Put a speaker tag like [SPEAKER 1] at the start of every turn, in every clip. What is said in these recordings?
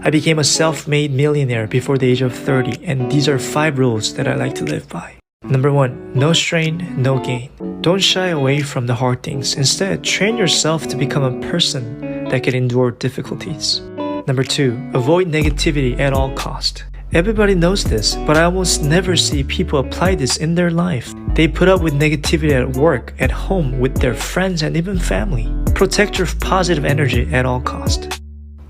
[SPEAKER 1] I became a self-made millionaire before the age of 30, and these are 5 rules that I like to live by. Number 1. No strain, no gain. Don't shy away from the hard things. Instead, train yourself to become a person that can endure difficulties. Number 2. Avoid negativity at all costs. Everybody knows this, but I almost never see people apply this in their life. They put up with negativity at work, at home, with their friends, and even family. Protect your positive energy at all costs.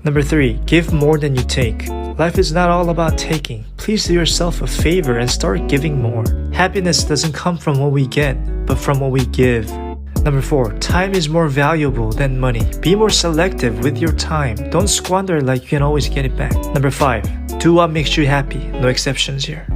[SPEAKER 1] Number 3. Give more than you take. Life is not all about taking. Please do yourself a favor and start giving more. Happiness doesn't come from what we get, but from what we give. Number 4. Time is more valuable than money. Be more selective with your time. Don't squander like you can always get it back. Number 5. Do what makes you happy. No exceptions here.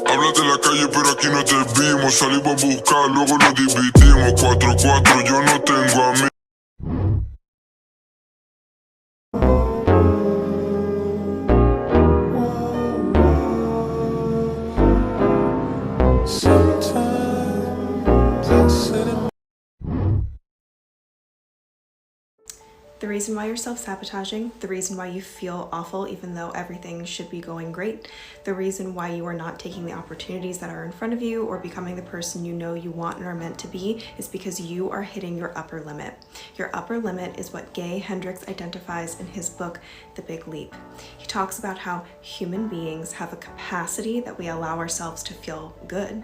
[SPEAKER 2] Hablas de la calle pero aquí no te vimos. Salimos a buscar, luego nos dividimos. 4-4, yo no tengo amigos.
[SPEAKER 3] The reason why you're self-sabotaging, the reason why you feel awful even though everything should be going great, the reason why you are not taking the opportunities that are in front of you or becoming the person you know you want and are meant to be is because you are hitting your upper limit. Your upper limit is what Gay Hendricks identifies in his book, The Big Leap. He talks about how human beings have a capacity that we allow ourselves to feel good.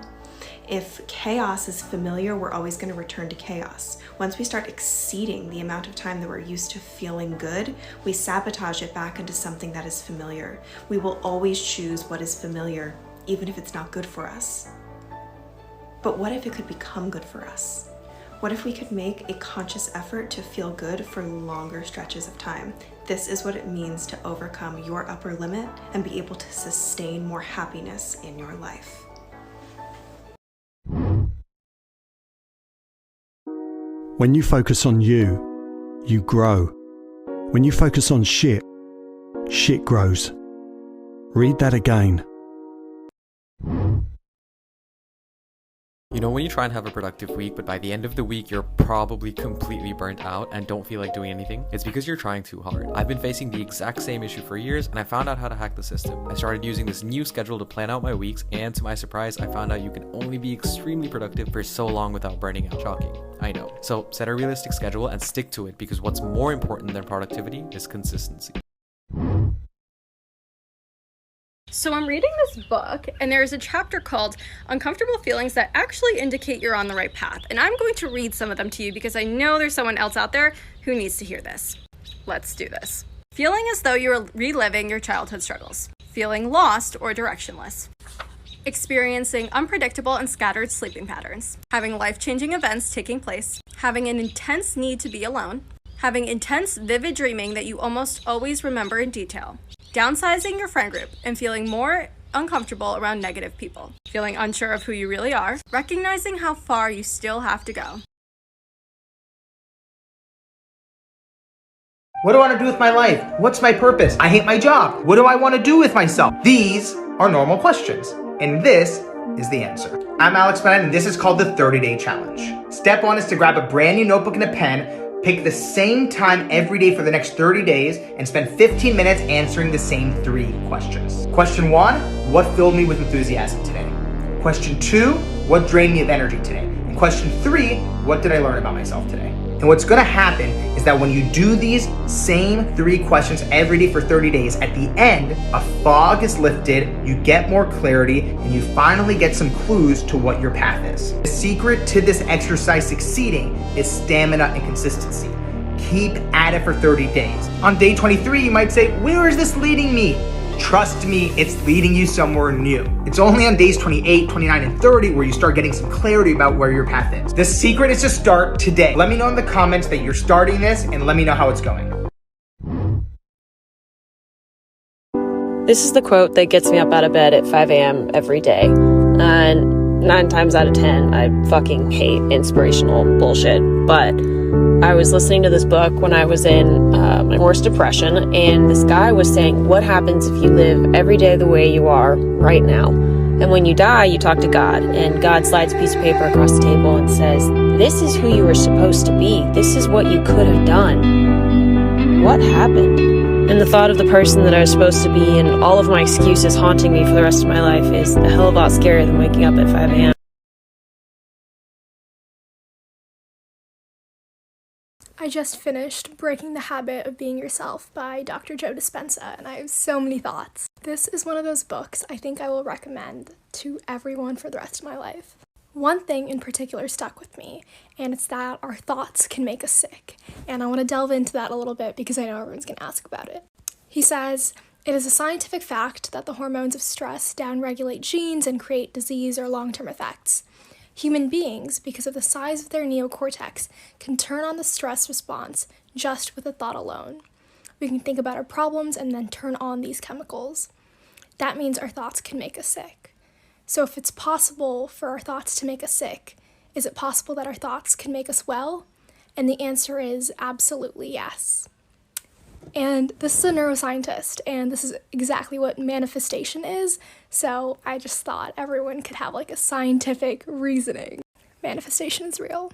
[SPEAKER 3] If chaos is familiar, we're always going to return to chaos. Once we start exceeding the amount of time that we're used to feeling good, we sabotage it back into something that is familiar. We will always choose what is familiar, even if it's not good for us. But what if it could become good for us? What if we could make a conscious effort to feel good for longer stretches of time? This is what it means to overcome your upper limit and be able to sustain more happiness in your life.
[SPEAKER 4] When you focus on you, you grow. When you focus on shit grows. Read that again.
[SPEAKER 5] You know when you try and have a productive week, but by the end of the week, you're probably completely burnt out and don't feel like doing anything? It's because you're trying too hard. I've been facing the exact same issue for years, and I found out how to hack the system. I started using this new schedule to plan out my weeks, and to my surprise, I found out you can only be extremely productive for so long without burning out. Shocking, I know. So set a realistic schedule and stick to it, because what's more important than productivity is consistency.
[SPEAKER 6] So I'm reading this book, and there's a chapter called Uncomfortable Feelings That Actually Indicate You're on the Right Path. And I'm going to read some of them to you because I know there's someone else out there who needs to hear this. Let's do this. Feeling as though you're reliving your childhood struggles. Feeling lost or directionless. Experiencing unpredictable and scattered sleeping patterns. Having life-changing events taking place. Having an intense need to be alone. Having intense, vivid dreaming that you almost always remember in detail. Downsizing your friend group and feeling more uncomfortable around negative people. Feeling unsure of who you really are. Recognizing how far you still have to go.
[SPEAKER 7] What do I want to do with my life? What's my purpose? I hate my job. What do I want to do with myself? These are normal questions, and this is the answer. I'm Alex Bennett, and this is called the 30-Day Challenge. Step 1 is to grab a brand new notebook and a pen. Pick the same time every day for the next 30 days and spend 15 minutes answering the same 3 questions. Question 1, what filled me with enthusiasm today? Question 2, what drained me of energy today? And question 3, what did I learn about myself today? And what's gonna happen is that when you do these same 3 questions every day for 30 days, at the end, a fog is lifted, you get more clarity, and you finally get some clues to what your path is. The secret to this exercise succeeding is stamina and consistency. Keep at it for 30 days. On day 23, you might say, where is this leading me? Trust me, it's leading you somewhere new. It's only on days 28, 29, and 30 where you start getting some clarity about where your path is. The secret is to start today. Let me know in the comments that you're starting this and let me know how it's going.
[SPEAKER 8] This is the quote that gets me up out of bed at 5 a.m. every day. And 9 times out of 10, I fucking hate inspirational bullshit. But I was listening to this book when I was in my worst depression, and this guy was saying, what happens if you live every day the way you are right now? And when you die, you talk to God, and God slides a piece of paper across the table and says, this is who you were supposed to be. This is what you could have done. What happened? And the thought of the person that I was supposed to be and all of my excuses haunting me for the rest of my life is a hell of a lot scarier than waking up at 5 a.m.
[SPEAKER 9] I just finished Breaking the Habit of Being Yourself by Dr. Joe Dispenza, and I have so many thoughts. This is one of those books I think I will recommend to everyone for the rest of my life. One thing in particular stuck with me, and it's that our thoughts can make us sick. And I want to delve into that a little bit because I know everyone's going to ask about it. He says, it is a scientific fact that the hormones of stress downregulate genes and create disease or long-term effects. Human beings, because of the size of their neocortex, can turn on the stress response just with a thought alone. We can think about our problems and then turn on these chemicals. That means our thoughts can make us sick. So if it's possible for our thoughts to make us sick, is it possible that our thoughts can make us well? And the answer is absolutely yes. And this is a neuroscientist, and this is exactly what manifestation is, so I just thought everyone could have like a scientific reasoning. Manifestation is real.